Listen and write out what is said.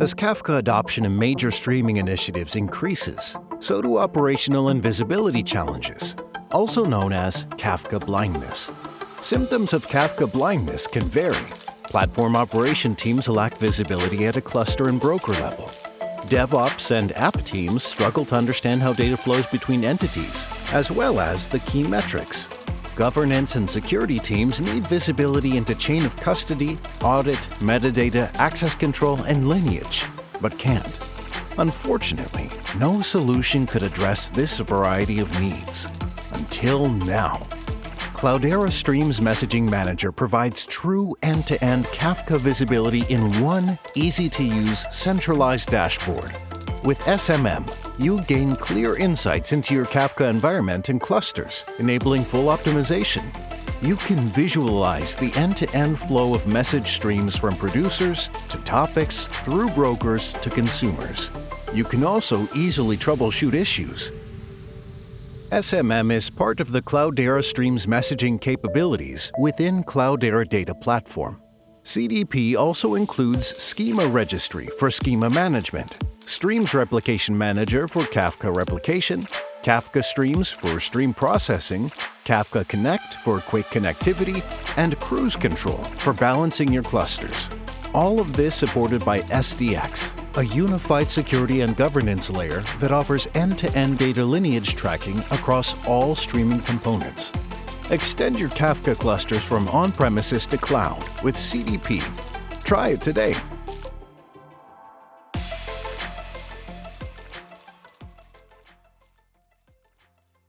As Kafka adoption in major streaming initiatives increases, so do operational and visibility challenges, also known as Kafka Blindness. Symptoms of Kafka Blindness can vary. Platform operation teams lack visibility at a cluster and broker level. DevOps and app teams struggle to understand how data flows between entities, as well as the key metrics. Governance and security teams need visibility into chain of custody, audit, metadata, access control, and lineage, but can't. Unfortunately, no solution could address this variety of needs. Until now. Cloudera Streams Messaging Manager provides true end-to-end Kafka visibility in one easy-to-use centralized dashboard. With SMM, you gain clear insights into your Kafka environment and clusters, enabling full optimization. You can visualize the end-to-end flow of message streams from producers to topics, through brokers to consumers. You can also easily troubleshoot issues. SMM is part of the Cloudera Streams messaging capabilities within Cloudera Data Platform. CDP also includes Schema Registry for schema management, Streams Replication Manager for Kafka replication, Kafka Streams for stream processing, Kafka Connect for quick connectivity, and Cruise Control for balancing your clusters. All of this supported by SDX, a unified security and governance layer that offers end-to-end data lineage tracking across all streaming components. Extend your Kafka clusters from on-premises to cloud with CDP. Try it today.